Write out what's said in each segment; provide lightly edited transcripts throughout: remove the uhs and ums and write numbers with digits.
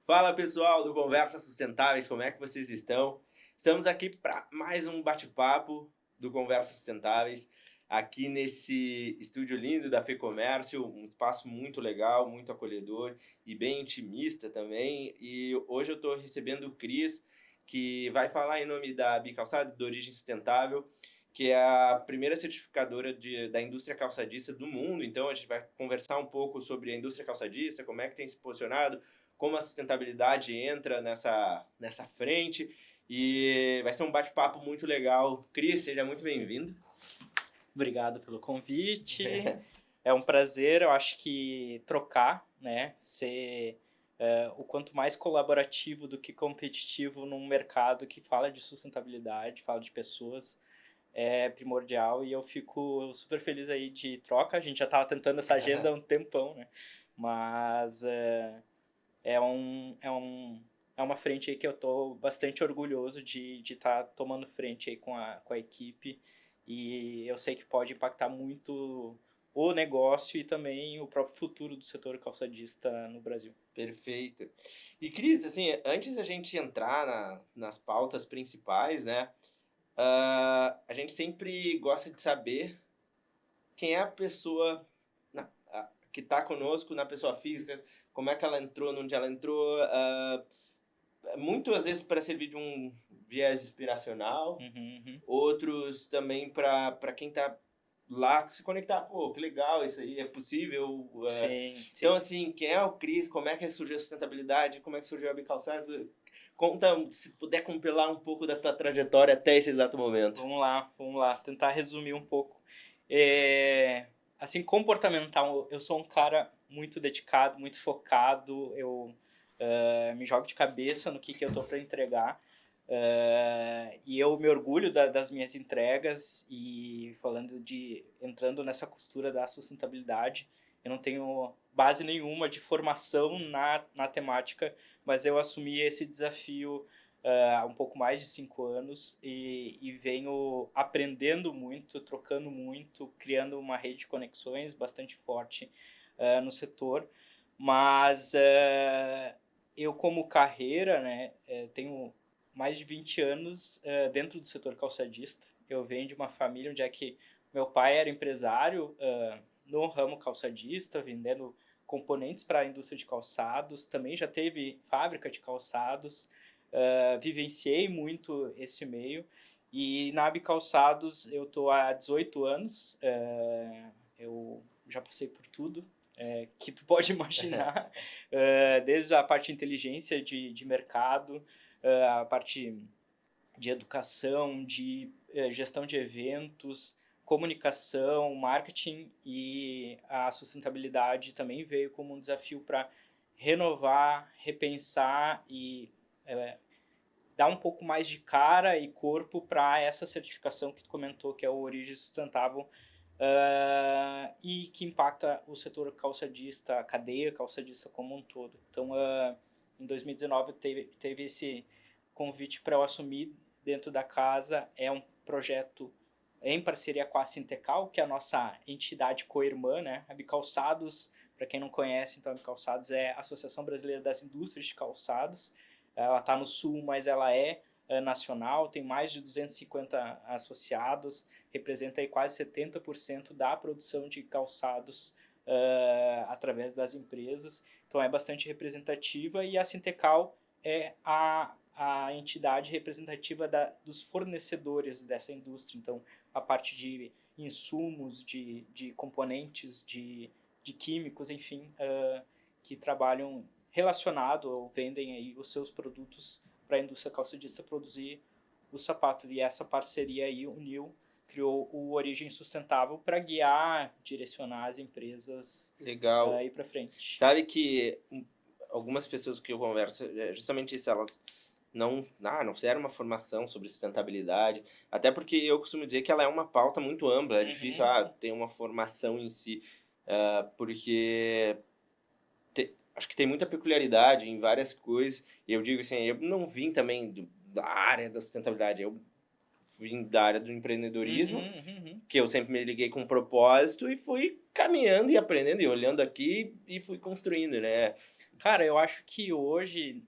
Fala pessoal do Conversas Sustentáveis, como é que vocês estão? Estamos aqui para mais um bate-papo do Conversas Sustentáveis, aqui nesse estúdio lindo da FEComércio, um espaço muito legal, muito acolhedor e bem intimista também. E hoje eu estou recebendo o Cris, que vai falar em nome da Bicalçado, de origem sustentável, que é a primeira certificadora da indústria calçadista do mundo. Então a gente vai conversar um pouco sobre a indústria calçadista, como é que tem se posicionado, como a sustentabilidade entra nessa frente, e vai ser um bate-papo muito legal. Cris, seja muito bem-vindo. Obrigado pelo convite. É um prazer, eu acho que trocar, né, ser o quanto mais colaborativo do que competitivo num mercado que fala de sustentabilidade, fala de pessoas, é primordial, e eu fico super feliz aí de troca. A gente já estava tentando essa agenda há um tempão, né, mas é uma frente aí que eu estou bastante orgulhoso de estar tomando frente aí com a equipe, e eu sei que pode impactar muito o negócio e também o próprio futuro do setor calçadista no Brasil. Perfeito. E Cris, assim, antes da gente entrar nas pautas principais, né, a gente sempre gosta de saber quem é a pessoa que está conosco na pessoa física, como é que ela entrou, onde ela entrou, muitas vezes para servir de um viés inspiracional, outros também para quem está lá se conectar. Pô, que legal, isso aí é possível. Sim, Então, sim. assim, quem é o Cris, como é que surgiu a sustentabilidade, como é que surgiu a Bicalçado? Conta, se puder compilar um pouco da tua trajetória até esse exato momento. Vamos lá, tentar resumir um pouco. Assim, comportamental, eu sou um cara muito dedicado, muito focado, eu me jogo de cabeça no que eu tô para entregar, e eu me orgulho das minhas entregas. E entrando nessa costura da sustentabilidade, eu não tenho base nenhuma de formação na temática, mas eu assumi esse desafio há um pouco mais de 5 anos, e venho aprendendo muito, trocando muito, criando uma rede de conexões bastante forte no setor. Mas eu, como carreira, né, tenho mais de 20 anos dentro do setor calçadista. Eu venho de uma família onde é que meu pai era empresário no ramo calçadista, vendendo componentes para a indústria de calçados. Também já teve fábrica de calçados. Vivenciei muito esse meio, e na Bicalçados eu estou há 18 anos. Eu já passei por tudo que tu pode imaginar, desde a parte de inteligência de mercado, a parte de educação, de gestão de eventos, comunicação, marketing. E a sustentabilidade também veio como um desafio para renovar, repensar e dar um pouco mais de cara e corpo para essa certificação que tu comentou, que é o Origem Sustentável, e que impacta o setor calçadista, a cadeia calçadista como um todo. Então, em 2019 teve esse convite para eu assumir dentro da casa. É um projeto em parceria com a Sintecal, que é a nossa entidade co-irmã, né? A Bicalçados, para quem não conhece, então a Bicalçados é a Associação Brasileira das Indústrias de Calçados. Ela está no sul, mas ela é nacional, tem mais de 250 associados, representa aí quase 70% da produção de calçados através das empresas. Então é bastante representativa, e a Sintecal é a entidade representativa dos fornecedores dessa indústria. Então, a parte de insumos, de componentes, de químicos, enfim, que trabalham relacionado ou vendem aí os seus produtos para a indústria calçadista produzir o sapato. E essa parceria aí uniu, criou o Origem Sustentável para guiar, direcionar as empresas aí para frente. Sabe que algumas pessoas que eu converso, justamente isso, elas não fizeram uma formação sobre sustentabilidade, até porque eu costumo dizer que ela é uma pauta muito ampla, é difícil ter uma formação em si, porque acho que tem muita peculiaridade em várias coisas. E eu digo assim, eu não vim também da área da sustentabilidade, eu vim da área do empreendedorismo, que eu sempre me liguei com um propósito e fui caminhando e aprendendo e olhando aqui e fui construindo, né? Cara, eu acho que hoje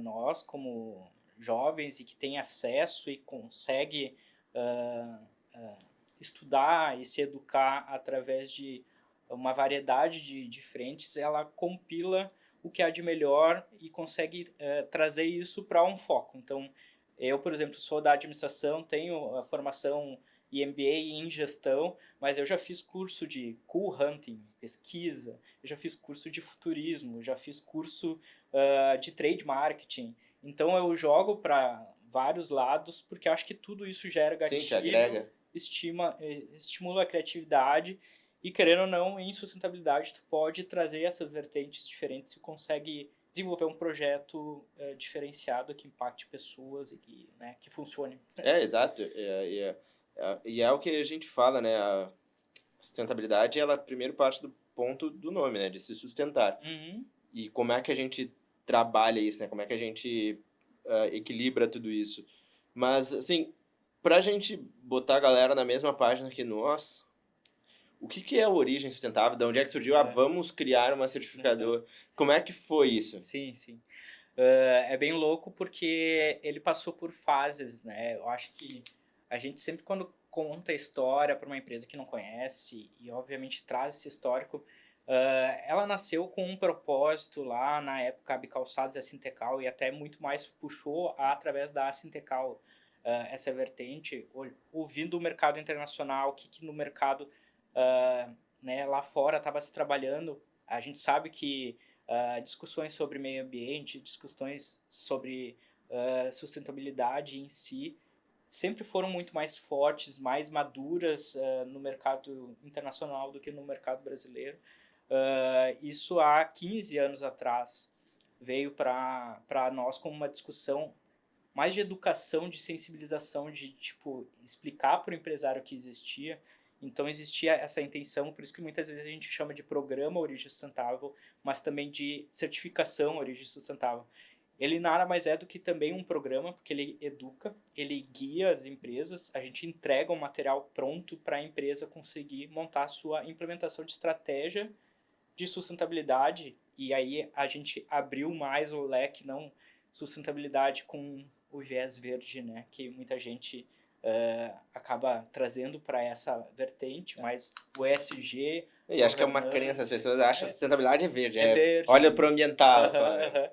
nós, como jovens e que tem acesso e consegue ah, ah, estudar e se educar através de uma variedade de frentes, ela compila o que há de melhor e consegue trazer isso para um foco. Então, eu, por exemplo, sou da administração, tenho a formação e MBA em gestão, mas eu já fiz curso de cool hunting, pesquisa, eu já fiz curso de futurismo, já fiz curso de trade marketing. Então eu jogo para vários lados porque acho que tudo isso gera Sim, te gatilho, agrega. estimula a criatividade e, querendo ou não, em sustentabilidade tu pode trazer essas vertentes diferentes e consegue desenvolver um projeto diferenciado que impacte pessoas e que, né, que funcione. Exato. E é o que a gente fala, né? A sustentabilidade, ela primeiro parte do ponto do nome, né? De se sustentar. Uhum. E como é que a gente trabalha isso, né? Como é que a gente equilibra tudo isso. Mas, assim, pra gente botar a galera na mesma página que nós, o que que é a origem sustentável? De onde é que surgiu? Vamos criar uma certificadora. Como é que foi isso? Sim, sim. É bem louco porque ele passou por fases, né? Eu acho que a gente sempre quando conta a história para uma empresa que não conhece e obviamente traz esse histórico, ela nasceu com um propósito lá na época a Bicalçados e a Sintecal e até muito mais puxou através da Sintecal essa vertente, ouvindo o mercado internacional, o que no mercado né, lá fora estava se trabalhando. A gente sabe que discussões sobre meio ambiente, discussões sobre sustentabilidade em si, sempre foram muito mais fortes, mais maduras no mercado internacional do que no mercado brasileiro. Isso há 15 anos atrás veio para nós como uma discussão mais de educação, de sensibilização, de tipo explicar para o empresário que existia. Então existia essa intenção, por isso que muitas vezes a gente chama de programa Origem Sustentável, mas também de certificação Origem Sustentável. Ele nada mais é do que também um programa, porque ele educa, ele guia as empresas, a gente entrega um material pronto para a empresa conseguir montar a sua implementação de estratégia de sustentabilidade, e aí a gente abriu mais o leque, não sustentabilidade com o viés verde, né, que muita gente acaba trazendo para essa vertente, mas o ESG, E acho que é uma crença, as pessoas acham que sustentabilidade é verde. é Olha verde. pro ambiental só, Aham, né? aham.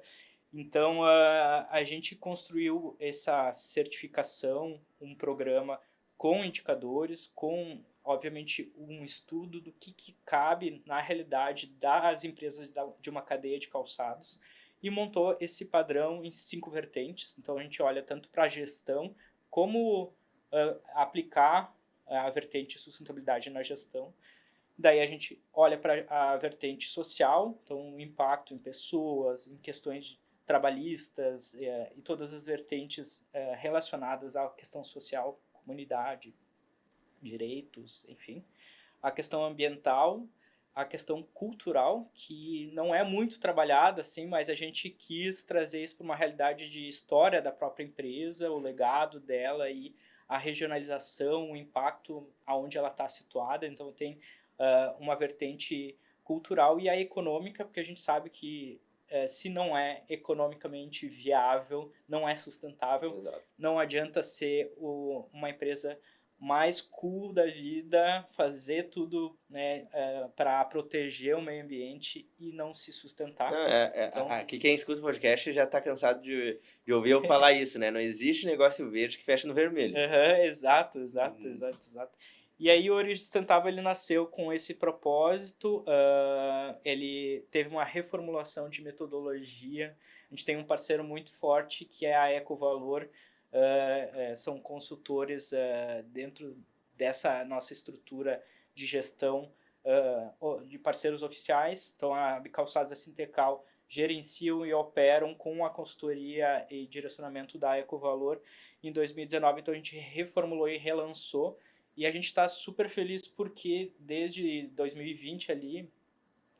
Então, a gente construiu essa certificação, um programa com indicadores, com, obviamente, um estudo do que cabe na realidade das empresas de uma cadeia de calçados e montou esse padrão em 5 vertentes. Então, a gente olha tanto para a gestão, como aplicar a vertente sustentabilidade na gestão. Daí a gente olha para a vertente social, então o impacto em pessoas, em questões trabalhistas e todas as vertentes relacionadas à questão social, comunidade, direitos, enfim. A questão ambiental, a questão cultural, que não é muito trabalhada, assim, mas a gente quis trazer isso para uma realidade de história da própria empresa, o legado dela e a regionalização, o impacto aonde ela está situada. Então tem uma vertente cultural e a econômica, porque a gente sabe que se não é economicamente viável, não é sustentável, Exato. não adianta ser uma empresa mais cool da vida, fazer tudo né, para proteger o meio ambiente e não se sustentar. Não, Então, aqui quem escuta o podcast já tá cansado de ouvir eu falar isso, né? Não existe negócio verde que fecha no vermelho. exato, exato, exato, exato. E aí o Origem Sustentável ele nasceu com esse propósito, ele teve uma reformulação de metodologia, a gente tem um parceiro muito forte que é a Ecovalor, são consultores dentro dessa nossa estrutura de gestão de parceiros oficiais, então a Bicalçados da Sintecal gerenciam e operam com a consultoria e direcionamento da Ecovalor em 2019, então a gente reformulou e relançou, e a gente está super feliz porque desde 2020 ali,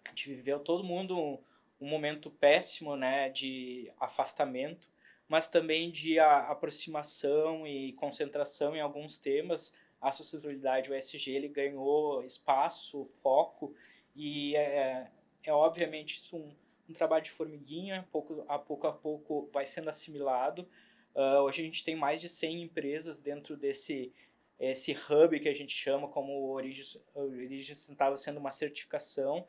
a gente viveu todo mundo um momento péssimo, né, de afastamento, mas também de aproximação e concentração em alguns temas. A sustentabilidade, o ESG, ele ganhou espaço, foco, e é obviamente isso um um trabalho de formiguinha, pouco a pouco vai sendo assimilado. Hoje a gente tem mais de 100 empresas dentro esse hub que a gente chama como Origem Sustentável, sendo uma certificação.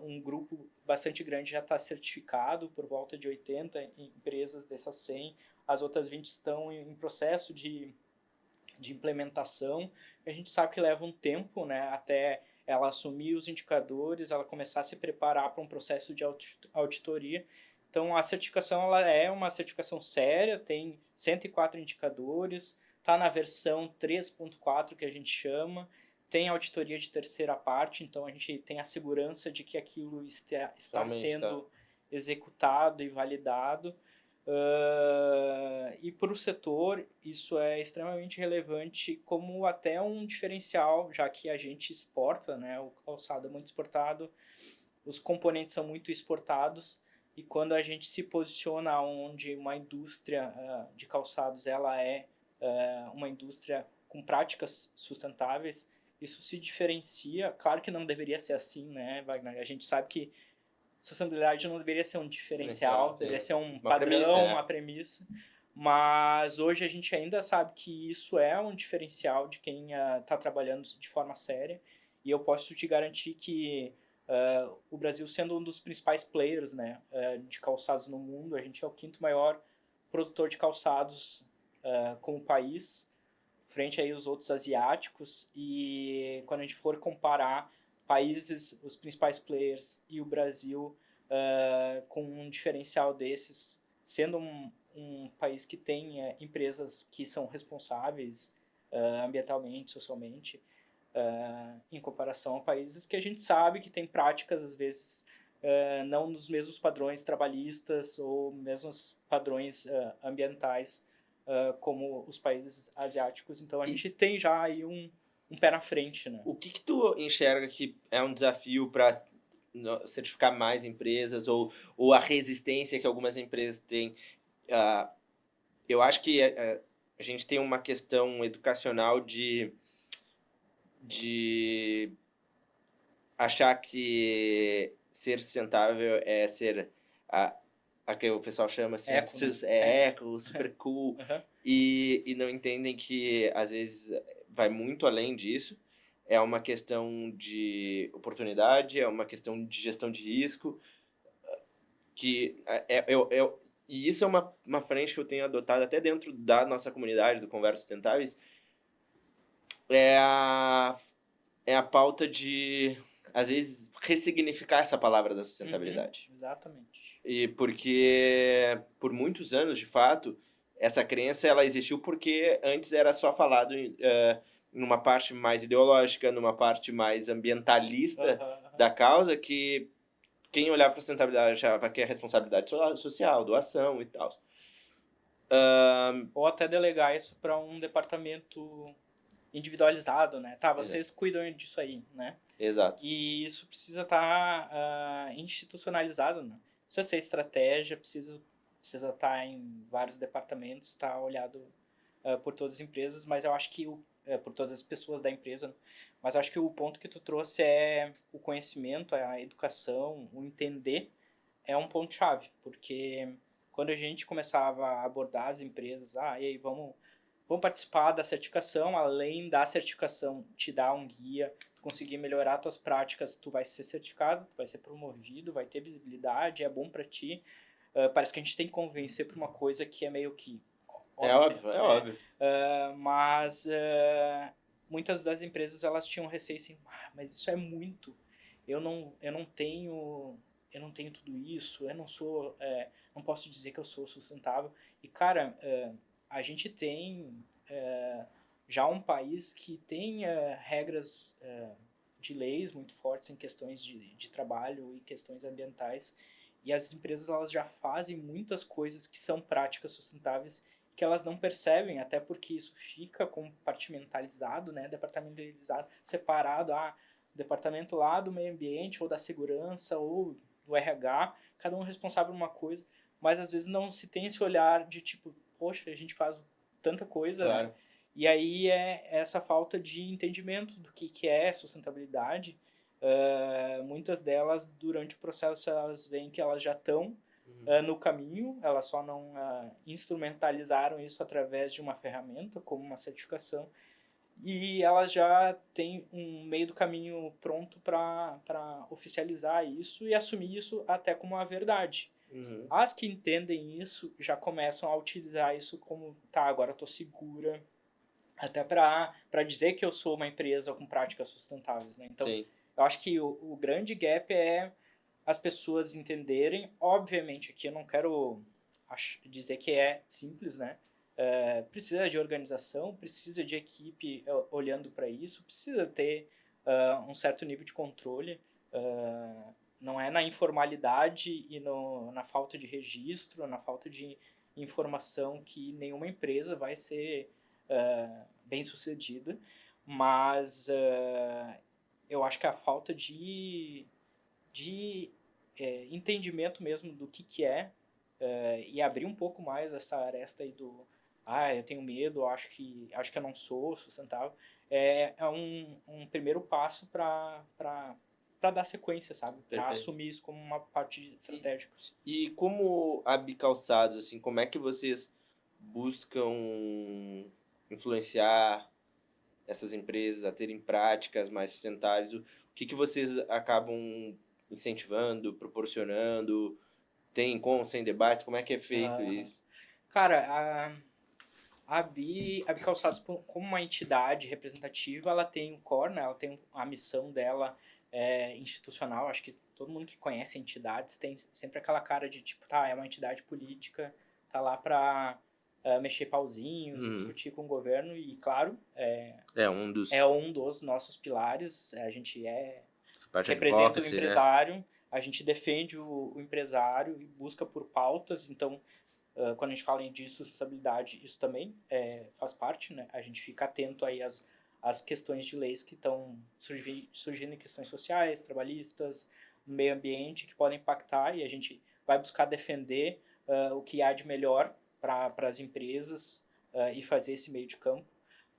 Um grupo bastante grande já está certificado, por volta de 80 empresas dessas 100. As outras 20 estão em processo de implementação. A gente sabe que leva um tempo, né, até ela assumir os indicadores, ela começar a se preparar para um processo de auditoria. Então, a certificação ela é uma certificação séria, tem 104 indicadores, está na versão 3.4 que a gente chama, tem auditoria de terceira parte, então a gente tem a segurança de que aquilo está sendo executado e validado. E para o setor, isso é extremamente relevante como até um diferencial, já que a gente exporta, né, o calçado é muito exportado, os componentes são muito exportados, e quando a gente se posiciona onde uma indústria de calçados ela é uma indústria com práticas sustentáveis, isso se diferencia. Claro que não deveria ser assim, né, Wagner? A gente sabe que sustentabilidade não deveria ser um diferencial, deveria ser um padrão, uma premissa. Mas hoje a gente ainda sabe que isso é um diferencial de quem está trabalhando de forma séria. E eu posso te garantir que o Brasil, sendo um dos principais players, né, de calçados no mundo, a gente é o 5º maior produtor de calçados como país, frente aí aos outros asiáticos. E quando a gente for comparar países, os principais players e o Brasil com um diferencial desses, sendo um país que tem empresas que são responsáveis ambientalmente, socialmente, em comparação a países que a gente sabe que tem práticas, às vezes, não nos mesmos padrões trabalhistas ou mesmos padrões ambientais como os países asiáticos. Então a gente tem já aí um pé na frente, né? O que tu enxerga que é um desafio para certificar mais empresas ou a resistência que algumas empresas têm? Eu acho que a gente tem uma questão educacional de achar que ser sustentável é ser a que o pessoal chama assim, eco, super cool, e não entendem que às vezes vai muito além disso. É uma questão de oportunidade, é uma questão de gestão de risco, que e isso é uma frente que eu tenho adotado até dentro da nossa comunidade do Conversas Sustentáveis, é a pauta de, às vezes, ressignificar essa palavra da sustentabilidade. Exatamente. E porque, por muitos anos, de fato, essa crença ela existiu porque antes era só falado numa parte mais ideológica, numa parte mais ambientalista da causa, que quem olhava para a sustentabilidade achava que é responsabilidade social, doação e tal. Ou até delegar isso para um departamento individualizado, né? Tá, vocês cuidam disso aí, né? Exato. E isso precisa estar institucionalizado, né? Precisa ser estratégia, precisa estar em vários departamentos, estar olhado por todas as empresas, mas eu acho que por todas as pessoas da empresa, mas eu acho que o ponto que tu trouxe é o conhecimento, a educação, o entender é um ponto-chave, porque quando a gente começava a abordar as empresas, e aí vamos participar da certificação, além da certificação te dar um guia, tu conseguir melhorar tuas práticas, tu vai ser certificado, tu vai ser promovido, vai ter visibilidade, é bom para ti. Parece que a gente tem que convencer para uma coisa que é meio que óbvio. É óbvio. Mas muitas das empresas elas tinham receio assim, mas isso é muito, eu não tenho tudo isso, eu não sou, não posso dizer que eu sou sustentável. E cara, a gente tem já um país que tem regras de leis muito fortes em questões de trabalho e questões ambientais, e as empresas elas já fazem muitas coisas que são práticas sustentáveis que elas não percebem, até porque isso fica compartimentalizado, né, departamentalizado, separado, departamento lá do meio ambiente ou da segurança ou do RH, cada um responsável por uma coisa, mas às vezes não se tem esse olhar de tipo, poxa, a gente faz tanta coisa, claro, né? E aí é essa falta de entendimento do que é sustentabilidade, muitas delas, durante o processo, elas veem que elas já estão no caminho, elas só não instrumentalizaram isso através de uma ferramenta, como uma certificação, e elas já têm um meio do caminho pronto para oficializar isso e assumir isso até como uma verdade. As que entendem isso já começam a utilizar isso como, tá, agora eu estou segura, até para dizer que eu sou uma empresa com práticas sustentáveis, né? Então, Sim. eu acho que o grande gap é as pessoas entenderem. Obviamente, aqui eu não quero dizer que é simples, né? Precisa de organização, precisa de equipe olhando para isso, precisa ter um certo nível de controle. Não é na informalidade e na falta de registro, na falta de informação que nenhuma empresa vai ser bem sucedida, mas eu acho que a falta de entendimento mesmo do que é e abrir um pouco mais essa aresta aí do eu tenho medo, acho que eu não sou sustentável, é um primeiro passo para dar sequência, sabe? Para assumir isso como uma parte estratégica. E como a Bicalçados, assim, como é que vocês buscam influenciar essas empresas a terem práticas mais sustentáveis? O que vocês acabam incentivando, proporcionando? Tem encontros, tem debates? Como é que é feito isso? Cara, a Bicalçados, como uma entidade representativa, ela tem o core, né? Ela tem a missão dela institucional. Acho que todo mundo que conhece entidades tem sempre aquela cara de tipo, tá, é uma entidade política, tá lá para mexer pauzinhos e discutir com o governo, e claro, é um dos nossos pilares. A gente representa o empresário, né? A gente defende o empresário e busca por pautas. Então, quando a gente fala de sustentabilidade, isso também faz parte, né? A gente fica atento aí às questões de leis que estão surgindo em questões sociais, trabalhistas, no meio ambiente, que podem impactar, e a gente vai buscar defender o que há de melhor para as empresas e fazer esse meio de campo.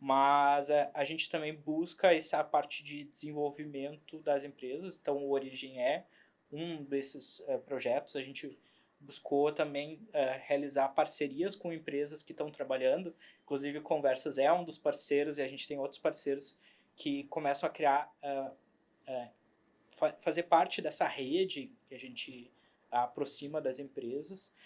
Mas a gente também busca essa parte de desenvolvimento das empresas. Então, o Origem é um desses projetos. A gente buscou também realizar parcerias com empresas que estão trabalhando. Inclusive, Conversas é um dos parceiros, e a gente tem outros parceiros que começam a criar, fazer parte dessa rede que a gente aproxima das empresas.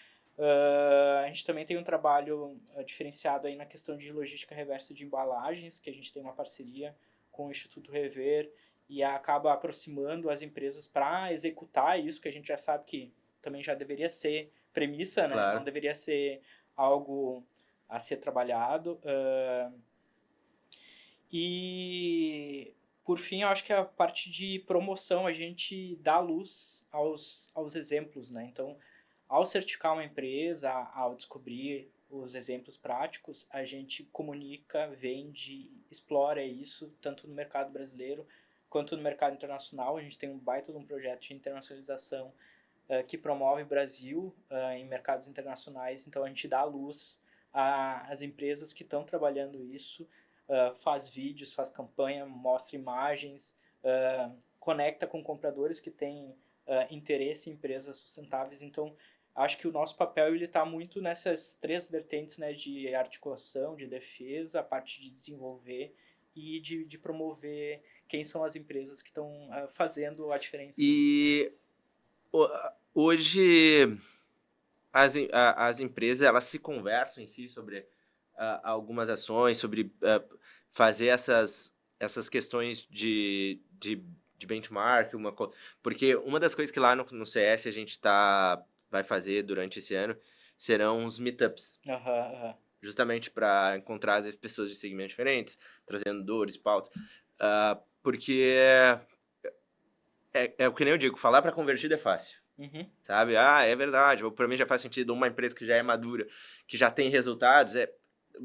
A gente também tem um trabalho diferenciado aí na questão de logística reversa de embalagens, que a gente tem uma parceria com o Instituto Rever e acaba aproximando as empresas para executar isso, que a gente já sabe que também já deveria ser premissa, né? Claro. Não deveria ser algo a ser trabalhado. E, por fim, eu acho que a parte de promoção, a gente dá luz aos exemplos, né? Então, ao certificar uma empresa, ao descobrir os exemplos práticos, a gente comunica, vende, explora isso, tanto no mercado brasileiro quanto no mercado internacional. A gente tem um baita de um projeto de internacionalização que promove o Brasil em mercados internacionais. Então, a gente dá luz às empresas que estão trabalhando isso, faz vídeos, faz campanha, mostra imagens, conecta com compradores que têm interesse em empresas sustentáveis. Então, acho que o nosso papel está muito nessas três vertentes, né, de articulação, de defesa, a parte de desenvolver e de promover quem são as empresas que estão fazendo a diferença. E hoje as empresas elas se conversam em si sobre algumas ações, sobre fazer essas questões de benchmark, porque uma das coisas que lá no CS a gente vai fazer durante esse ano serão os meetups. Justamente para encontrar as pessoas de segmentos diferentes, trazendo dores, pautas. Porque é o que nem eu digo, falar para convertido é fácil. Sabe? É verdade. Para mim já faz sentido. Uma empresa que já é madura, que já tem resultados, é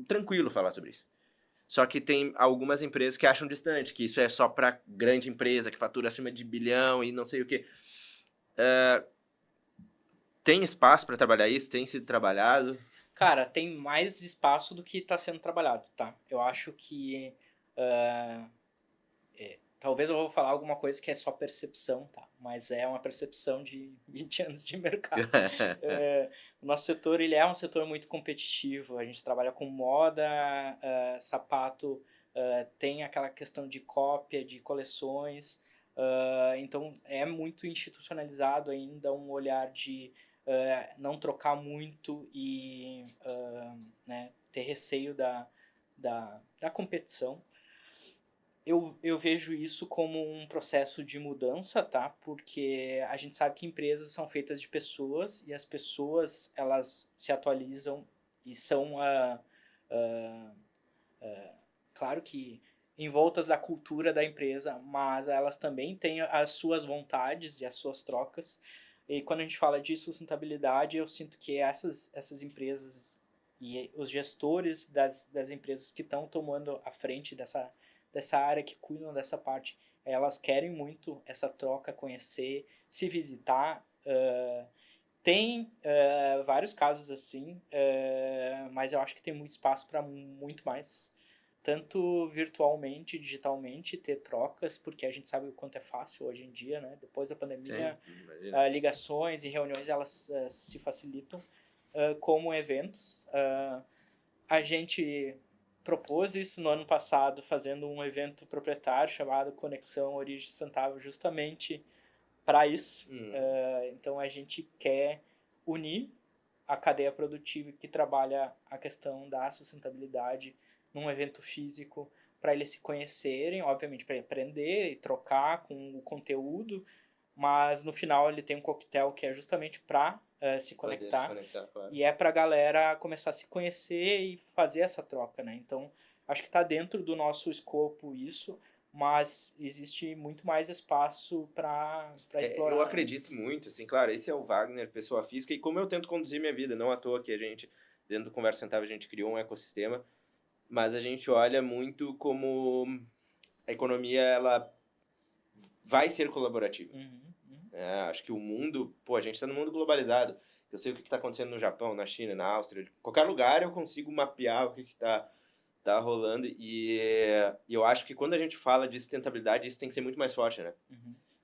tranquilo falar sobre isso. Só que tem algumas empresas que acham distante, que isso é só para grande empresa, que fatura acima de 1 bilhão e não sei o quê. Tem espaço para trabalhar isso? Tem sido trabalhado? Cara, tem mais espaço do que está sendo trabalhado, tá? Eu acho que talvez eu vou falar alguma coisa que é só percepção, tá? Mas é uma percepção de 20 anos de mercado. O nosso setor, ele é um setor muito competitivo. A gente trabalha com moda, sapato, tem aquela questão de cópia, de coleções. Então, é muito institucionalizado ainda um olhar de não trocar muito e né, ter receio da competição. Eu vejo isso como um processo de mudança, tá? Porque a gente sabe que empresas são feitas de pessoas e as pessoas, elas se atualizam e são, claro que envoltas da cultura da empresa, mas elas também têm as suas vontades e as suas trocas. E quando a gente fala de sustentabilidade, eu sinto que essas empresas e os gestores das empresas que estão tomando a frente dessa área, que cuidam dessa parte, elas querem muito essa troca, conhecer, se visitar. Tem vários casos assim, mas eu acho que tem muito espaço para muito mais. Tanto virtualmente, digitalmente, ter trocas, porque a gente sabe o quanto é fácil hoje em dia, né? Depois da pandemia, ligações e reuniões, elas se facilitam, como eventos. A gente propôs isso no ano passado, fazendo um evento proprietário chamado Conexão Origem Sustentável, justamente para isso. Então, a gente quer unir a cadeia produtiva que trabalha a questão da sustentabilidade num evento físico, para eles se conhecerem, obviamente para aprender e trocar com o conteúdo, mas no final ele tem um coquetel que é justamente para se conectar, claro. E é para a galera começar a se conhecer e fazer essa troca, né? Então, acho que está dentro do nosso escopo isso, mas existe muito mais espaço para explorar. Eu acredito muito, assim, claro, esse é o Wagner, pessoa física, e como eu tento conduzir minha vida, não à toa que a gente, dentro do Conversa Sustentável, a gente criou um ecossistema, mas a gente olha muito como a economia, ela vai ser colaborativa. Acho que o mundo, a gente está num mundo globalizado. Eu sei o que está acontecendo no Japão, na China, na Áustria, em qualquer lugar eu consigo mapear o que está rolando, e eu acho que quando a gente fala de sustentabilidade, isso tem que ser muito mais forte, né?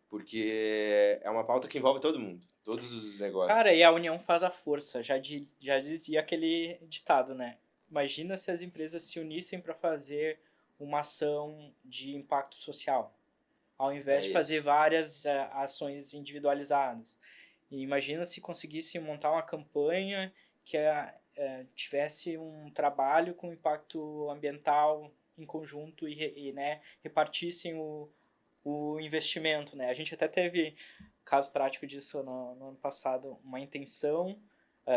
Porque é uma pauta que envolve todo mundo, todos os negócios. Cara, e a união faz a força, já dizia aquele ditado, né? Imagina se as empresas se unissem para fazer uma ação de impacto social, ao invés de fazer várias ações individualizadas. E imagina se conseguissem montar uma campanha que tivesse um trabalho com impacto ambiental em conjunto e né, repartissem o investimento, né? A gente até teve caso prático disso no ano passado, uma intenção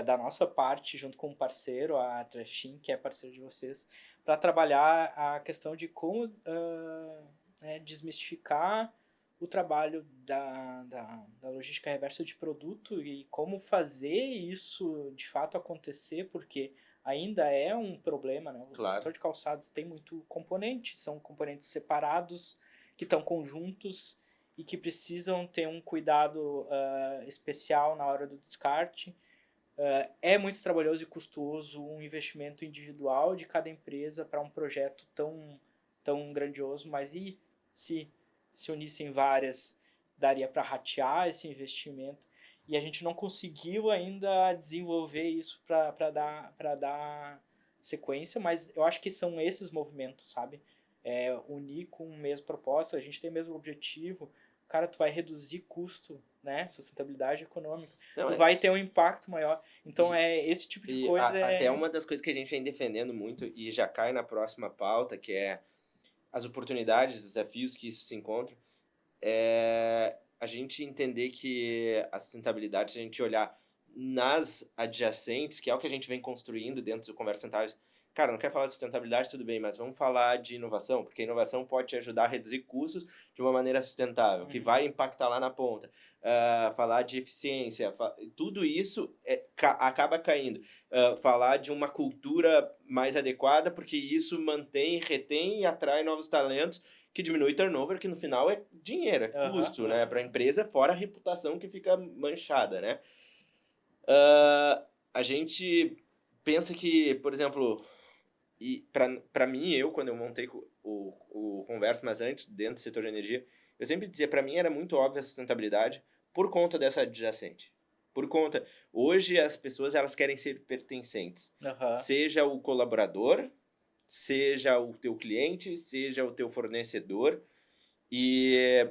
da nossa parte, junto com um parceiro, a Trashin, que é parceiro de vocês, para trabalhar a questão de como desmistificar o trabalho da logística reversa de produto e como fazer isso de fato acontecer, porque ainda é um problema, né? Claro. O setor de calçados tem muito componente, são componentes separados, que estão conjuntos e que precisam ter um cuidado especial na hora do descarte. É muito trabalhoso e custoso um investimento individual de cada empresa para um projeto tão grandioso, mas e se unissem várias, daria para ratear esse investimento, e a gente não conseguiu ainda desenvolver isso para dar sequência, mas eu acho que são esses movimentos, sabe? Unir com o mesmo propósito, a gente tem o mesmo objetivo, cara, tu vai reduzir custo, né? Sustentabilidade econômica. Tu vai ter um impacto maior. Então, esse tipo de coisa. Até uma das coisas que a gente vem defendendo muito, e já cai na próxima pauta, que é as oportunidades, os desafios que isso se encontra, é a gente entender que a sustentabilidade, se a gente olhar nas adjacentes, que é o que a gente vem construindo dentro do Conversa Sustentável, cara, não quer falar de sustentabilidade, tudo bem, mas vamos falar de inovação, porque a inovação pode te ajudar a reduzir custos de uma maneira sustentável, que vai impactar lá na ponta. Falar de eficiência, tudo isso acaba caindo. Falar de uma cultura mais adequada, porque isso mantém, retém e atrai novos talentos, que diminui turnover, que no final é dinheiro, é custo, né, para a empresa, fora a reputação que fica manchada, né? A gente pensa que, por exemplo, e para mim, quando eu montei o Conversa, mas antes, dentro do setor de energia, eu sempre dizia, para mim era muito óbvia a sustentabilidade por conta dessa adjacente. Por conta, hoje as pessoas elas querem ser pertencentes. Aham. Seja o colaborador, seja o teu cliente, seja o teu fornecedor. E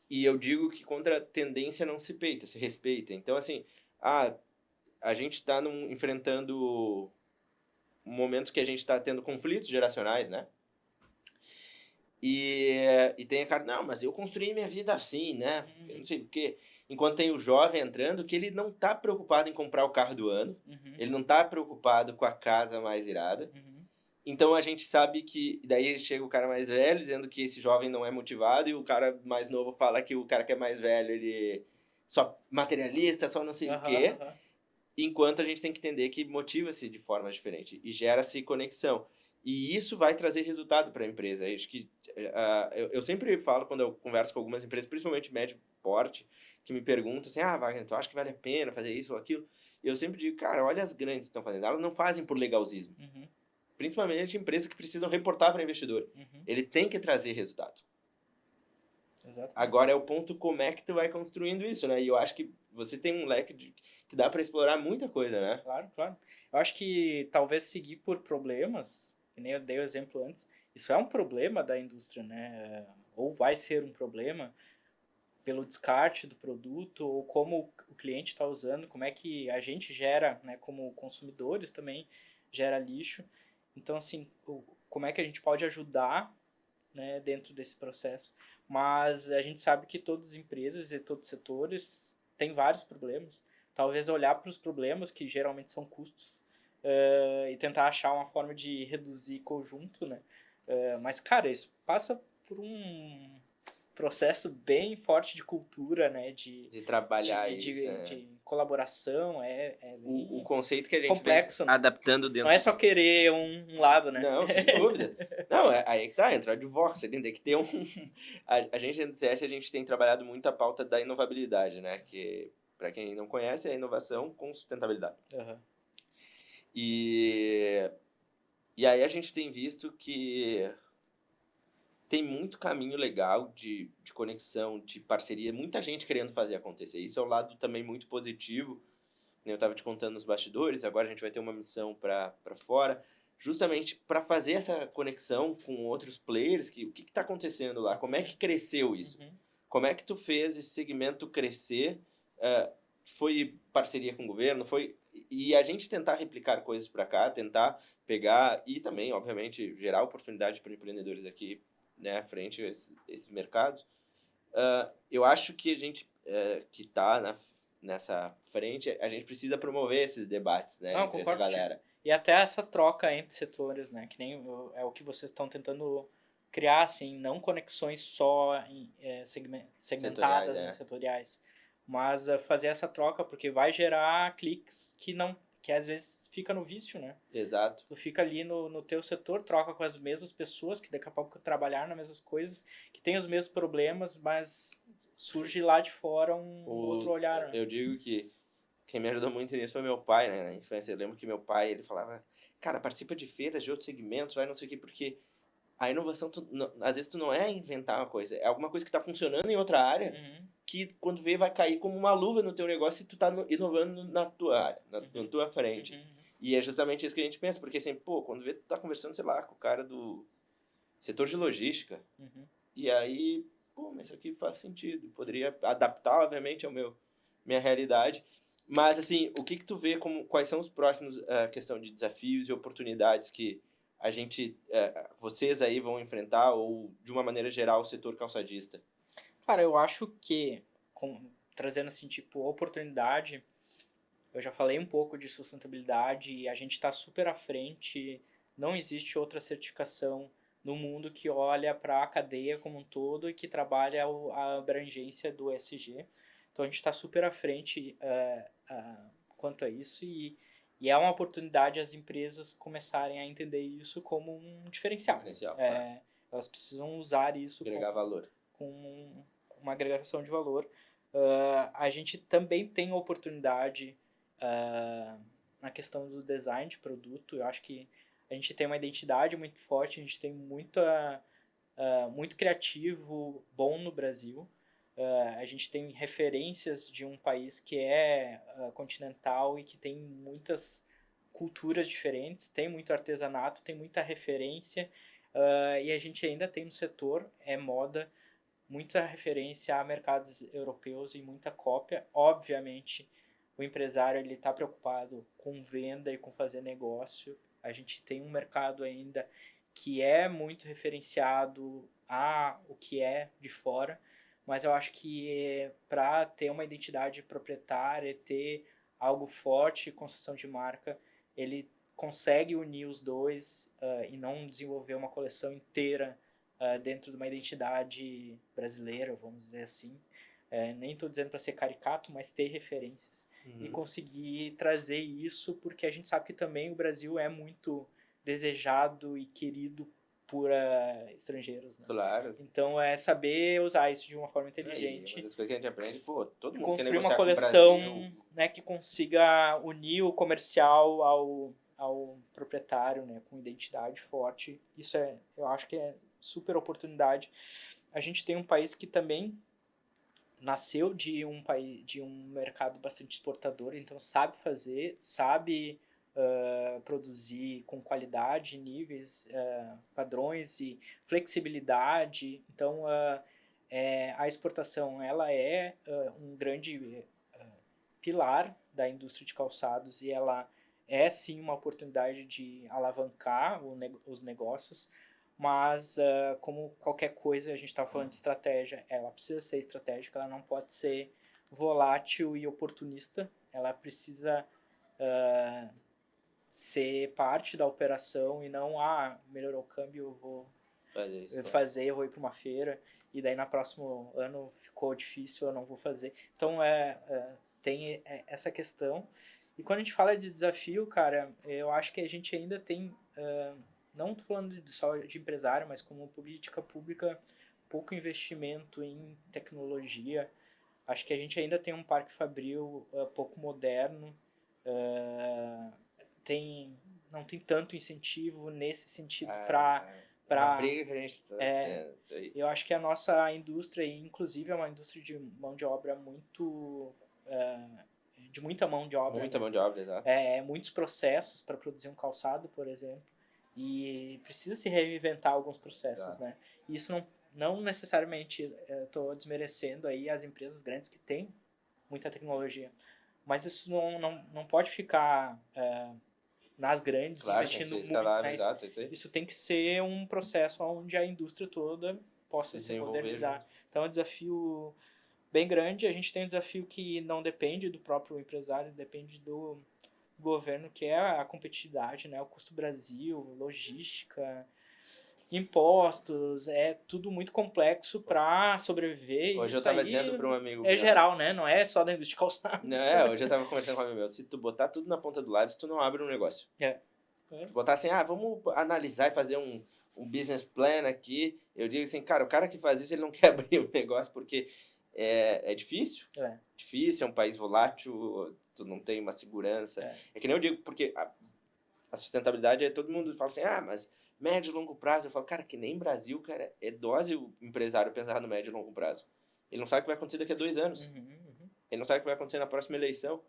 eu digo que contra a tendência não se peita, se respeita. Então, assim, a gente está enfrentando momentos que a gente está tendo conflitos geracionais, né? E tem a cara, não, mas eu construí minha vida assim, né? Eu não sei o quê. Enquanto tem o jovem entrando, que ele não tá preocupado em comprar o carro do ano, ele não tá preocupado com a casa mais irada. Então a gente sabe que daí chega o cara mais velho dizendo que esse jovem não é motivado e o cara mais novo fala que o cara que é mais velho, ele só materialista, só não sei o quê. Enquanto a gente tem que entender que motiva-se de forma diferente e gera-se conexão. E isso vai trazer resultado para a empresa. Eu acho que eu sempre falo quando eu converso com algumas empresas, principalmente médio porte, que me perguntam assim, Wagner, tu acha que vale a pena fazer isso ou aquilo? E eu sempre digo, cara, olha as grandes que estão fazendo. Elas não fazem por legalzismo. Principalmente empresas que precisam reportar para o investidor. Ele tem que trazer resultado. Exatamente. Agora é o ponto como é que tu vai construindo isso, né? E eu acho que você tem um leque que dá para explorar muita coisa, né? Claro, claro. Eu acho que talvez seguir por problemas, que nem eu dei o exemplo antes, isso é um problema da indústria, né? Ou vai ser um problema pelo descarte do produto, ou como o cliente está usando, como é que a gente gera, né, como consumidores também, gera lixo. Então, assim, como é que a gente pode ajudar, né, dentro desse processo? Mas a gente sabe que todas as empresas e todos os setores têm vários problemas. Talvez olhar para os problemas, que geralmente são custos, e tentar achar uma forma de reduzir conjunto, né? Mas, cara, isso passa por um processo bem forte de cultura, né? De trabalhar isso. De colaboração, bem o conceito que a gente complexo, vem adaptando dentro. Não é só querer um lado, né? Não, sem dúvida. Não, aí que tá, entra advocacy, você tem que ter um... A gente dentro do CS, a gente tem trabalhado muito a pauta da inovabilidade, né? Que, para quem não conhece, é inovação com sustentabilidade. E aí a gente tem visto que tem muito caminho legal de conexão, de parceria, muita gente querendo fazer acontecer. Isso é um lado também muito positivo. Eu estava te contando nos bastidores, agora a gente vai ter uma missão para fora, justamente para fazer essa conexão com outros players, o que está acontecendo lá, como é que cresceu isso, como é que tu fez esse segmento crescer, foi parceria com o governo, e a gente tentar replicar coisas para cá, tentar pegar e também, obviamente, gerar oportunidade para empreendedores aqui, né, frente a esse mercado. Eu acho que a gente que está nessa frente, a gente precisa promover esses debates, né, entre essa galera. E até essa troca entre setores, né, que nem é o que vocês estão tentando criar, assim, não conexões só segmentadas, né, setoriais, mas fazer essa troca, porque vai gerar cliques que às vezes fica no vício, né? Exato. Tu fica ali no teu setor, troca com as mesmas pessoas, que daqui a pouco trabalhar nas mesmas coisas, que tem os mesmos problemas, mas surge lá de fora um outro olhar. Né? Eu digo que quem me ajudou muito nisso foi meu pai, né, na infância. Eu lembro que meu pai, ele falava, cara, participa de feiras de outros segmentos, vai não sei o quê, porque a inovação, às vezes tu não é inventar uma coisa, é alguma coisa que está funcionando em outra área, que quando vê vai cair como uma luva no teu negócio e tu tá inovando na tua área, na tua frente. E é justamente isso que a gente pensa, porque assim, quando vê tu tá conversando, sei lá, com o cara do setor de logística, e aí, mas isso aqui faz sentido, poderia adaptar, obviamente, ao minha realidade, mas assim, o que tu vê quais são os próximos questão de desafios e oportunidades que a gente, vocês aí vão enfrentar, ou de uma maneira geral o setor calçadista? Cara, eu acho que, trazendo assim, tipo, oportunidade, eu já falei um pouco de sustentabilidade e a gente está super à frente, não existe outra certificação no mundo que olha para a cadeia como um todo e que trabalha a abrangência do ESG. Então a gente está super à frente quanto a isso e é uma oportunidade as empresas começarem a entender isso como um diferencial. Elas precisam usar isso com uma agregação de valor. A gente também tem oportunidade na questão do design de produto. Eu acho que A gente tem uma identidade muito forte, a gente tem muito criativo, bom no Brasil. A gente tem referências de um país que é continental e que tem muitas culturas diferentes, tem muito artesanato, tem muita referência, e a gente ainda tem no setor, moda, muita referência a mercados europeus e muita cópia. Obviamente, o empresário ele está preocupado com venda e com fazer negócio. A gente tem um mercado ainda que é muito referenciado a o que é de fora, mas eu acho que para ter uma identidade proprietária, ter algo forte, construção de marca, ele consegue unir os dois e não desenvolver uma coleção inteira dentro de uma identidade brasileira, vamos dizer assim. Nem estou dizendo para ser caricato, mas ter referências e conseguir trazer isso, porque a gente sabe que também o Brasil é muito desejado e querido por estrangeiros, né? Claro. Então é saber usar isso de uma forma inteligente. Uma das coisas que a gente aprende, todo mundo construir quer uma negociar coleção, com o Brasil, né, que consiga unir o comercial ao proprietário, né, com identidade forte. Isso eu acho que é super oportunidade. A gente tem um país que também nasceu de um mercado bastante exportador, então sabe fazer, sabe produzir com qualidade, níveis, padrões e flexibilidade. Então a exportação ela é um grande pilar da indústria de calçados e ela é sim uma oportunidade de alavancar os negócios, mas como qualquer coisa, a gente está falando de estratégia, ela precisa ser estratégica, ela não pode ser volátil e oportunista, ela precisa ser parte da operação e não, melhorou o câmbio, eu vou eu vou ir para uma feira e daí no próximo ano ficou difícil, eu não vou fazer. Então tem essa questão. E quando a gente fala de desafio, cara, eu acho que a gente ainda tem, não estou falando só de empresário, mas como política pública, pouco investimento em tecnologia. Acho que a gente ainda tem um parque fabril pouco moderno, não tem tanto incentivo nesse sentido para a briga que a gente está tendo. Isso aí. Eu acho que a nossa indústria, inclusive, é uma indústria de mão de obra muito de muita mão de obra. Muita mão de obra, exato. Muitos processos para produzir um calçado, por exemplo, e precisa se reinventar alguns processos, né? E isso não necessariamente estou desmerecendo aí as empresas grandes que têm muita tecnologia, mas isso não pode ficar nas grandes, investindo muito. Né? Isso tem que ser um processo onde a indústria toda possa se modernizar. Então é um desafio bem grande. A gente tem um desafio que não depende do próprio empresário, depende do governo, que é a competitividade, né? O custo Brasil, logística, impostos, é tudo muito complexo para sobreviver. Hoje eu estava dizendo para um amigo geral, né? Não é só da indústria de calçados. Não, hoje eu estava conversando com um amigo meu. Se tu botar tudo na ponta do lápis, tu não abre um negócio. Botar assim, vamos analisar e fazer um business plan aqui. Eu digo assim, cara, o cara que faz isso, ele não quer abrir um negócio porque é difícil. Difícil, é um país volátil, tu não tem uma segurança. É que nem eu digo, porque a sustentabilidade todo mundo fala assim, mas médio e longo prazo. Eu falo, cara, que nem Brasil, cara, é dose o empresário pensar no médio e longo prazo. Ele não sabe o que vai acontecer daqui a 2 anos. Ele não sabe o que vai acontecer na próxima eleição.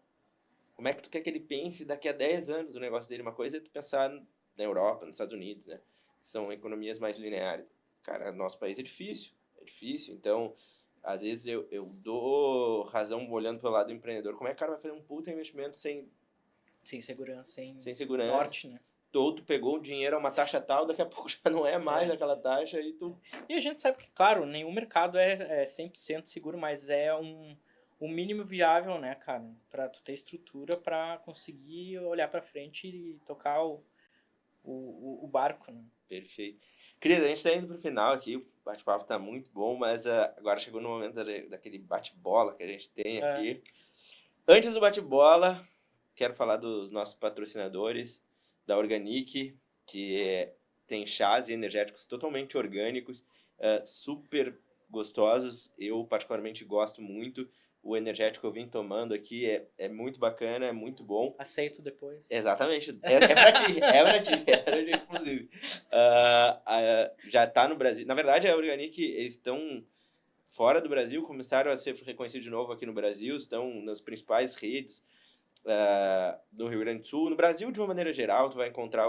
Como é que tu quer que ele pense daqui a 10 anos o negócio dele? Uma coisa é tu pensar na Europa, nos Estados Unidos, né? São economias mais lineares. Cara, nosso país é difícil. Então, às vezes eu dou razão olhando pelo lado do empreendedor. Como é que o cara vai fazer um puta investimento sem segurança, sem segurança? Norte, né? Ou tu pegou o dinheiro a uma taxa tal, daqui a pouco já não é mais aquela taxa e tu... E a gente sabe que, claro, nenhum mercado é 100% seguro, mas é o mínimo viável, né, cara? Pra tu ter estrutura pra conseguir olhar pra frente e tocar o barco, né? Perfeito. Cris, a gente tá indo pro final aqui, o bate-papo tá muito bom, mas agora chegou no momento daquele bate-bola que a gente tem aqui. Antes do bate-bola, quero falar dos nossos patrocinadores, da Organic, que tem chás e energéticos totalmente orgânicos, super gostosos. Eu particularmente gosto muito. o energético que eu vim tomando aqui é muito bacana, é muito bom. Aceito depois. Exatamente. É pra ti, inclusive. Já tá no Brasil. Na verdade, a Organic, eles estão fora do Brasil, começaram a ser reconhecidos de novo aqui no Brasil, estão nas principais redes do Rio Grande do Sul. No Brasil, de uma maneira geral, tu vai encontrar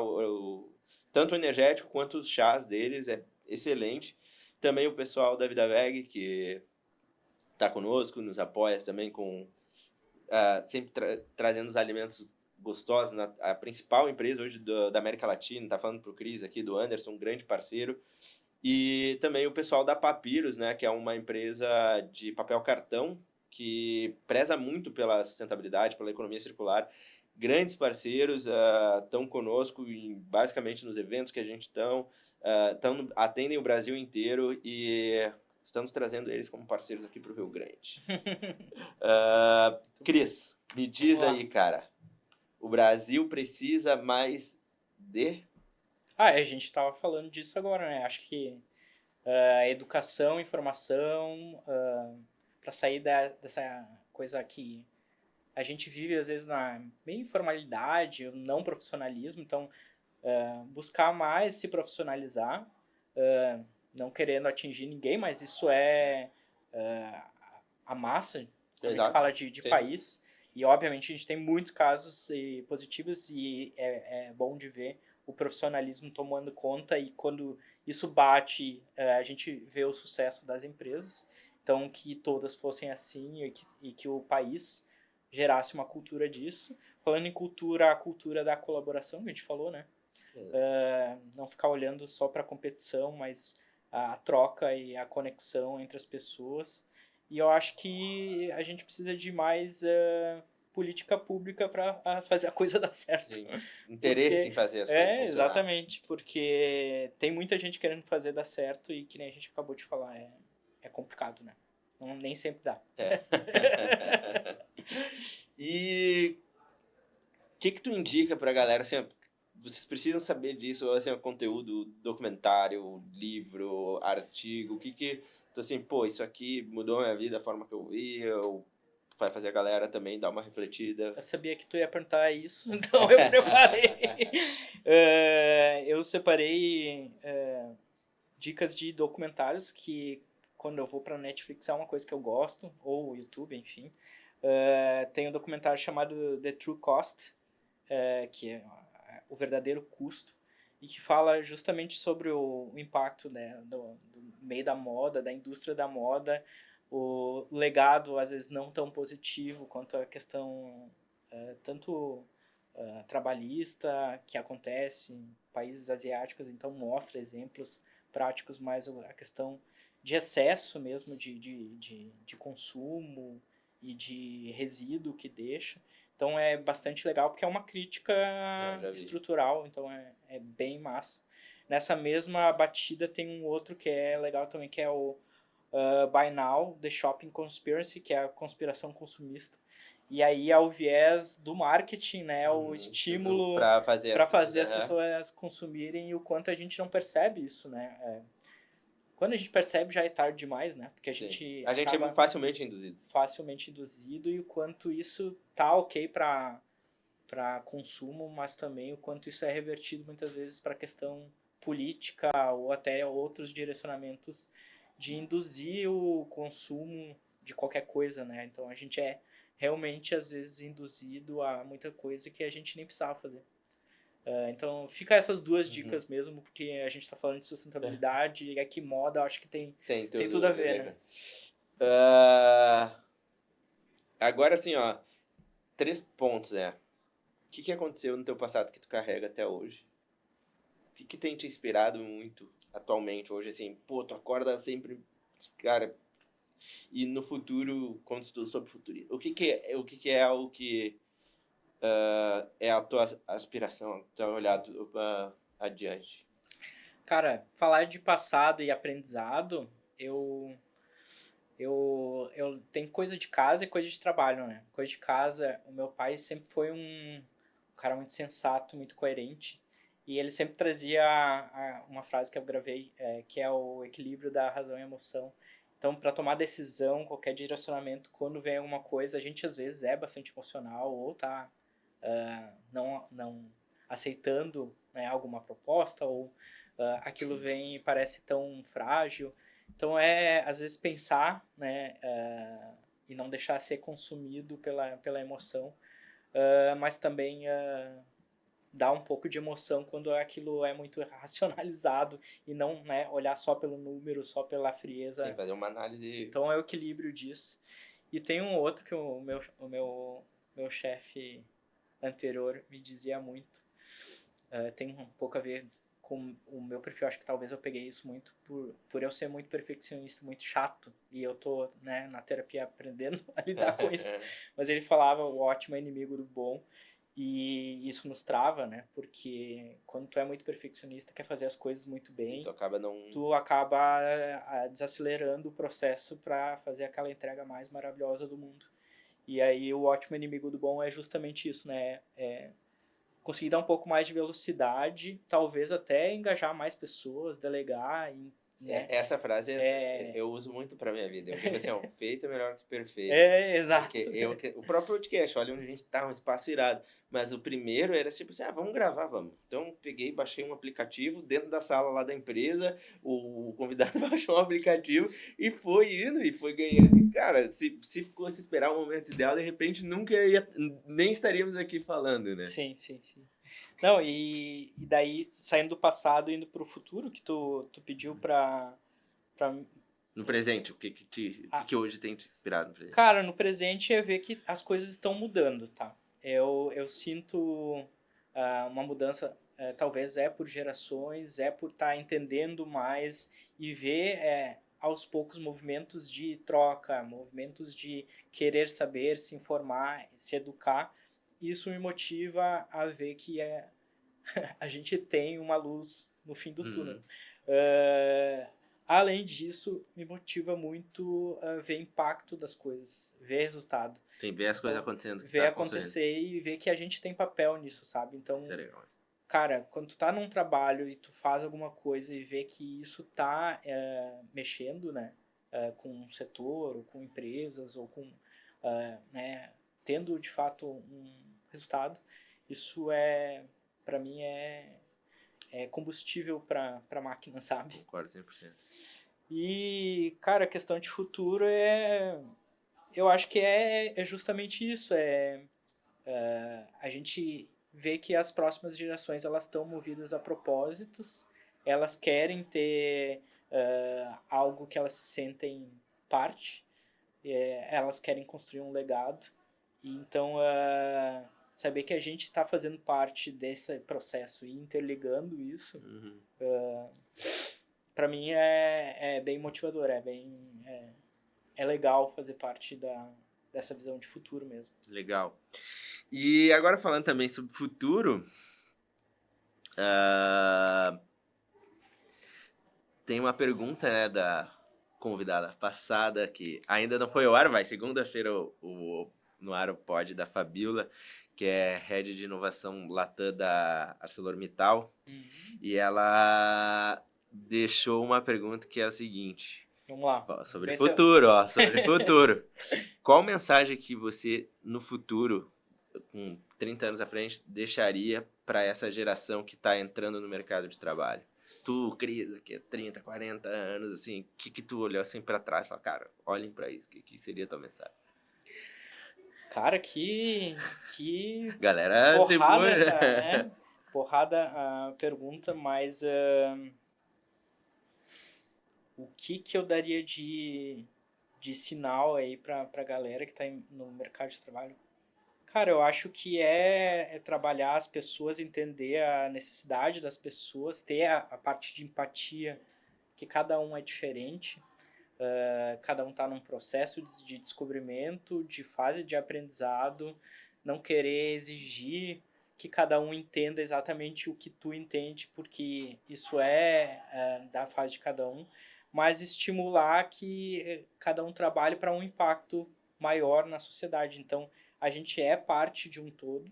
tanto o energético quanto os chás deles, é excelente. Também o pessoal da Vida Veg, que está conosco, nos apoia também com sempre trazendo os alimentos gostosos. A principal empresa hoje da América Latina, está falando para o Cris aqui, do Anderson, um grande parceiro. E também o pessoal da Papyrus, né, que é uma empresa de papel cartão que preza muito pela sustentabilidade, pela economia circular. Grandes parceiros estão conosco basicamente nos eventos que a gente atendem o Brasil inteiro e estamos trazendo eles como parceiros aqui para o Rio Grande. Cris, me diz aí, cara, o Brasil precisa mais de... A gente estava falando disso agora, né? Acho que educação, informação, para sair dessa coisa que a gente vive, às vezes, na bem informalidade, não profissionalismo. Então, buscar mais se profissionalizar, não querendo atingir ninguém, mas isso é a massa, quando a gente fala de país. E, obviamente, a gente tem muitos casos positivos e é bom de ver o profissionalismo tomando conta, e quando isso bate, a gente vê o sucesso das empresas. Então, que todas fossem assim e que o país gerasse uma cultura disso. Falando em cultura, a cultura da colaboração, que a gente falou, né? Não ficar olhando só para a competição, mas a troca e a conexão entre as pessoas. E eu acho que a gente precisa de mais política pública para fazer a coisa dar certo. Sim. Interesse em fazer as coisas funcionar. Exatamente, porque tem muita gente querendo fazer dar certo e, que nem a gente acabou de falar, é complicado, né? Nem sempre dá. E o que tu indica pra galera, assim, vocês precisam saber disso, assim, conteúdo, documentário, livro, artigo, o que tu assim, pô, isso aqui mudou a minha vida, a forma que eu vi, ou vai fazer a galera também dar uma refletida? Eu sabia que tu ia perguntar isso, então eu preparei. Eu separei dicas de documentários que, quando eu vou pra Netflix, é uma coisa que eu gosto, ou YouTube, enfim. Tem um documentário chamado The True Cost, que é o verdadeiro custo, e que fala justamente sobre o impacto, né, do meio da moda, da indústria da moda, o legado às vezes não tão positivo quanto a questão tanto trabalhista que acontece em países asiáticos. Então mostra exemplos práticos, mais a questão de excesso mesmo de consumo e de resíduo que deixa. Então é bastante legal, porque é uma crítica estrutural, então é bem massa. Nessa mesma batida tem um outro que é legal também, que é o Buy Now, The Shopping Conspiracy, que é a conspiração consumista. E aí é o viés do marketing, né? O estímulo para fazer as pessoas consumirem, e o quanto a gente não percebe isso, né? Quando a gente percebe, já é tarde demais, né? Porque a gente é facilmente induzido. Facilmente induzido, e o quanto isso tá ok para consumo, mas também o quanto isso é revertido muitas vezes para questão política ou até outros direcionamentos de induzir o consumo de qualquer coisa, né? Então a gente é realmente às vezes induzido a muita coisa que a gente nem precisava fazer. Então fica essas duas dicas mesmo, porque a gente está falando de sustentabilidade e aqui moda, eu acho que tem tudo a ver, né? Agora assim, ó, 3 pontos, O que aconteceu no teu passado que tu carrega até hoje? O que tem te inspirado muito atualmente, hoje, assim, pô, tu acorda sempre, cara, e no futuro, quando tu estuda sobre futurismo, o que é algo que é a tua aspiração, tu olhar adiante? Cara, falar de passado e aprendizado, eu tenho coisa de casa e coisa de trabalho, né? Coisa de casa, o meu pai sempre foi um cara muito sensato, muito coerente, e ele sempre trazia uma frase que eu gravei, que é o equilíbrio da razão e emoção. Então, para tomar decisão, qualquer direcionamento, quando vem alguma coisa, a gente às vezes é bastante emocional ou tá não aceitando, né, alguma proposta, ou aquilo vem e parece tão frágil. Então, às vezes pensar, né, e não deixar ser consumido pela emoção, mas também dá um pouco de emoção quando aquilo é muito racionalizado e não, né, olhar só pelo número, só pela frieza. Sim, fazer uma análise. Então é o equilíbrio disso. E tem um outro que o meu chefe anterior me dizia muito. Tem um pouco a ver com o meu perfil. Acho que talvez eu peguei isso muito por eu ser muito perfeccionista, muito chato. E eu tô, né, na terapia aprendendo a lidar com isso. Mas ele falava: o ótimo é inimigo do bom. E isso nos trava, né? Porque quando tu é muito perfeccionista, quer fazer as coisas muito bem, tu acaba desacelerando o processo para fazer aquela entrega mais maravilhosa do mundo. E aí o ótimo inimigo do bom é justamente isso, né? Conseguir dar um pouco mais de velocidade, talvez até engajar mais pessoas, delegar, né? Essa frase eu uso muito pra minha vida. Eu digo assim, ó, feito é melhor que perfeito. Exato. Porque o próprio podcast, olha onde a gente tá, um espaço irado. Mas o primeiro era tipo assim, vamos gravar, vamos. Então peguei, baixei um aplicativo dentro da sala lá da empresa, o convidado baixou um aplicativo e foi indo e foi ganhando. E, cara, se fosse esperar o momento ideal, de repente nem estaríamos aqui falando, né? Sim. Não, e daí, saindo do passado e indo pro futuro, que tu pediu pra... No presente, o que hoje tem te inspirado no presente? Cara, no presente é ver que as coisas estão mudando, tá? Eu sinto uma mudança, talvez por gerações, por estar entendendo mais e ver aos poucos movimentos de troca, movimentos de querer saber, se informar, se educar. Isso me motiva a ver que a gente tem uma luz no fim do túnel. Além disso, me motiva muito a ver impacto das coisas, ver resultado. Sim, ver as coisas acontecendo. Ver acontecer e ver que a gente tem papel nisso, sabe? Então, isso é legal. Cara, quando tu tá num trabalho e tu faz alguma coisa e vê que isso tá mexendo, né? Com um setor, ou com empresas, ou com... né, tendo, de fato, um resultado, isso para mim combustível para máquina, sabe? Concordo 100%. E, cara, a questão de futuro eu acho que é justamente isso. A gente vê que as próximas gerações elas estão movidas a propósitos, elas querem ter algo que elas se sentem parte, elas querem construir um legado. E então, saber que a gente está fazendo parte desse processo e interligando isso, para mim é bem motivador, é legal fazer parte dessa visão de futuro mesmo. Legal. E agora falando também sobre futuro, tem uma pergunta, né, da convidada passada que ainda não foi ao ar, vai segunda-feira no ar o pod da Fabiola, que é Head de Inovação Latam da ArcelorMittal. E ela deixou uma pergunta que é o seguinte. Vamos lá. Sobre futuro, sobre futuro. Qual mensagem que você, no futuro, com 30 anos à frente, deixaria para essa geração que está entrando no mercado de trabalho? Tu, Cris, aqui é 30, 40 anos, assim, o que tu olhou assim para trás e falou, cara, olhem para isso, o que seria a tua mensagem? Cara, que galera, porrada essa, né? Porrada a pergunta, mas o que eu daria de sinal aí pra galera que tá no mercado de trabalho? Cara, eu acho que é trabalhar as pessoas, entender a necessidade das pessoas, ter a parte de empatia, que cada um é diferente, cada um está num processo de descobrimento, de fase de aprendizado, não querer exigir que cada um entenda exatamente o que tu entende, porque isso da fase de cada um, mas estimular que cada um trabalhe para um impacto maior na sociedade. Então, a gente é parte de um todo,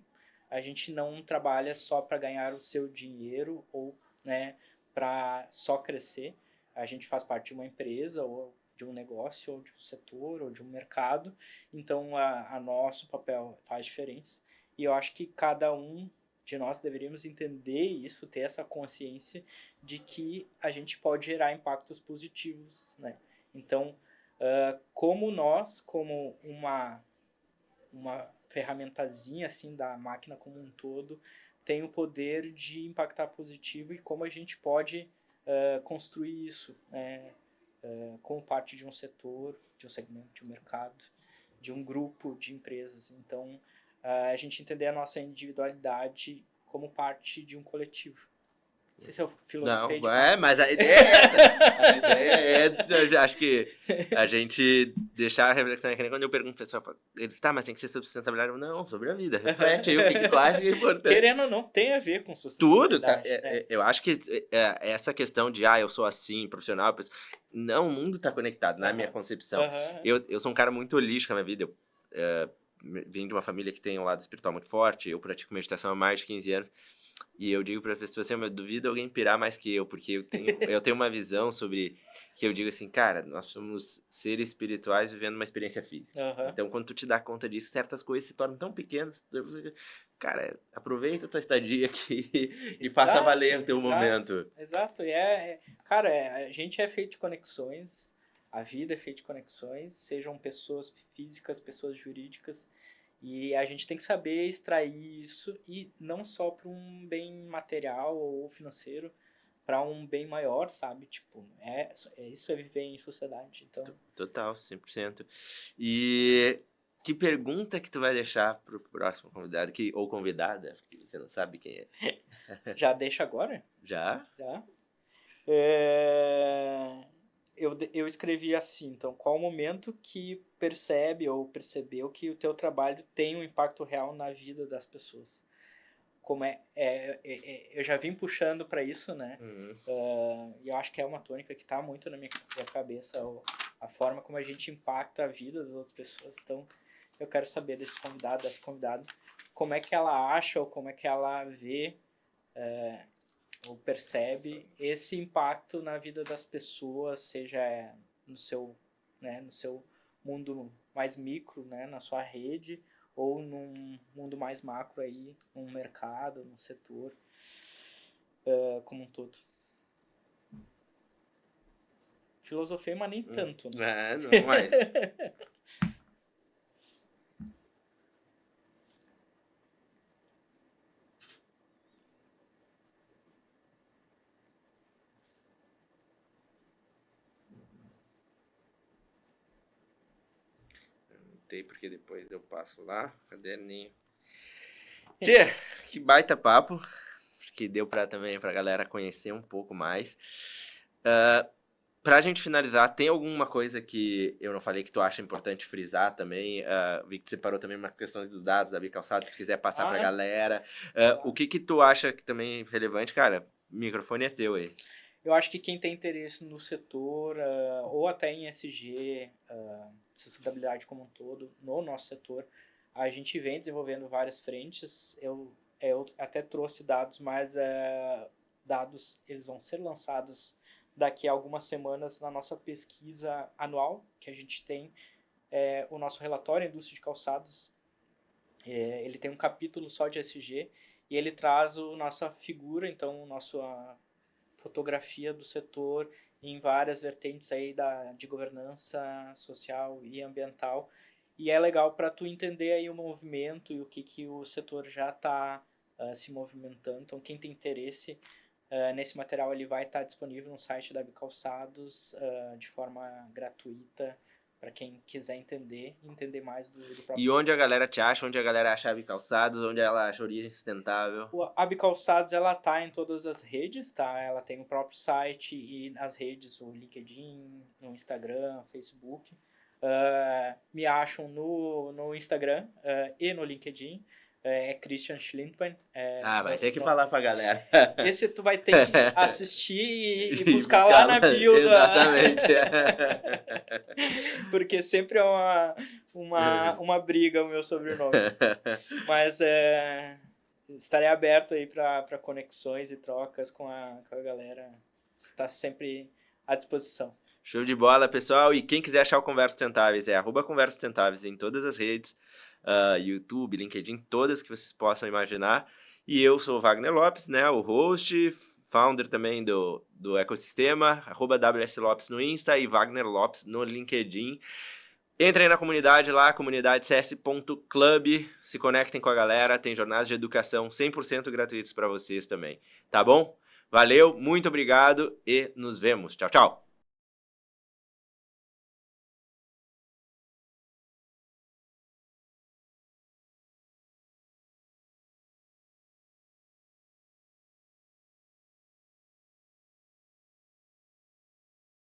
a gente não trabalha só para ganhar o seu dinheiro ou, né, para só crescer. A gente faz parte de uma empresa ou um negócio, ou de um setor, ou de um mercado. Então, a nosso papel faz diferença. E eu acho que cada um de nós deveríamos entender isso, ter essa consciência de que a gente pode gerar impactos positivos, né? Então, como nós, como uma ferramentazinha assim da máquina como um todo, tem o poder de impactar positivo e como a gente pode construir isso, né? Como parte de um setor, de um segmento, de um mercado, de um grupo de empresas. Então, a gente entender a nossa individualidade como parte de um coletivo. Não sei se eu filosofei Não, mas a ideia é essa. A ideia eu acho que a gente deixar a reflexão, que nem quando eu pergunto pro pessoal, eles, tá, mas tem que ser sobre sustentabilidade. Não, sobre a vida. Reflete aí o que tu acha que é importante. Querendo ou não, tem a ver com Tudo, tá? sustentabilidade. Eu acho que essa questão de, eu sou assim, profissional, não, o mundo tá conectado, na minha concepção. Eu sou um cara muito holístico na minha vida. Eu vim de uma família que tem um lado espiritual muito forte, eu pratico meditação há mais de 15 anos. E eu digo para as pessoas assim, eu duvido alguém pirar mais que eu, porque eu tenho uma visão sobre, que eu digo assim, cara, nós somos seres espirituais vivendo uma experiência física. Então, quando tu te dá conta disso, certas coisas se tornam tão pequenas. Cara, aproveita a tua estadia aqui e faça valer o teu momento. Exato. Cara, a gente é feito de conexões, a vida é feita de conexões, sejam pessoas físicas, pessoas jurídicas. E a gente tem que saber extrair isso, e não só para um bem material ou financeiro, para um bem maior, sabe? Tipo, isso é viver em sociedade. Então... Total, 100%. E que pergunta que tu vai deixar pro próximo convidado, ou convidada, porque você não sabe quem é. Já deixa agora? Já. Eu escrevi assim, então, qual o momento que percebe ou percebeu que o teu trabalho tem um impacto real na vida das pessoas? Como eu já vim puxando para isso, né? E eu acho que é uma tônica que está muito na minha cabeça, a forma como a gente impacta a vida das outras pessoas. Então, eu quero saber desse convidado, dessa convidada, como é que ela acha ou como é que ela vê ou percebe esse impacto na vida das pessoas, seja no seu mundo mais micro, né, na sua rede, ou num mundo mais macro aí, num mercado, num setor como um todo. Filosofei, mas nem tanto, né? Não mais. Porque depois eu passo lá, caderninho. Tia, que baita papo, que deu também pra galera conhecer um pouco mais. Pra gente finalizar, tem alguma coisa que eu não falei que tu acha importante frisar também? Vi que tu separou também uma questão dos dados da Bicalçado, se tu quiser passar pra galera. O que tu acha que também é relevante? Cara, o microfone é teu aí. Eu acho que quem tem interesse no setor, ou até em ESG, sustentabilidade como um todo, no nosso setor, a gente vem desenvolvendo várias frentes. Eu até trouxe dados, mas dados eles vão ser lançados daqui a algumas semanas na nossa pesquisa anual, que a gente tem o nosso relatório Indústria de Calçados. Ele tem um capítulo só de ESG, e ele traz a nossa figura, então a fotografia do setor em várias vertentes aí de governança social e ambiental, e é legal para tu entender aí o movimento e o que o setor já está se movimentando. Então, quem tem interesse nesse material, ele vai estar disponível no site da Bicalçados de forma gratuita, para quem quiser entender mais do próprio. E onde a galera te acha? Onde a galera acha a Bicalçados? Onde ela acha Origem Sustentável? A Bicalçados, ela tá em todas as redes, tá? Ela tem o próprio site e nas redes, o LinkedIn, no Instagram, Facebook. Me acham no Instagram e no LinkedIn. Christian Schlindwein. Vai ter que falar pra galera. Esse tu vai ter que assistir e buscar lá na bio. Exatamente. Porque sempre é uma briga o meu sobrenome. Mas estarei aberto aí para conexões e trocas com a galera. Está sempre à disposição. Show de bola, pessoal. E quem quiser achar o Conversas Sustentáveis é @Conversas Sustentáveis em todas as redes, YouTube, LinkedIn, todas que vocês possam imaginar. E eu sou o Wagner Lopes, né, o host, founder também do ecossistema, @WS Lopes no Insta e Wagner Lopes no LinkedIn. Entrem na comunidade lá, comunidadecs.club, se conectem com a galera, tem jornadas de educação 100% gratuitos para vocês também, tá bom? Valeu, muito obrigado e nos vemos. Tchau, tchau!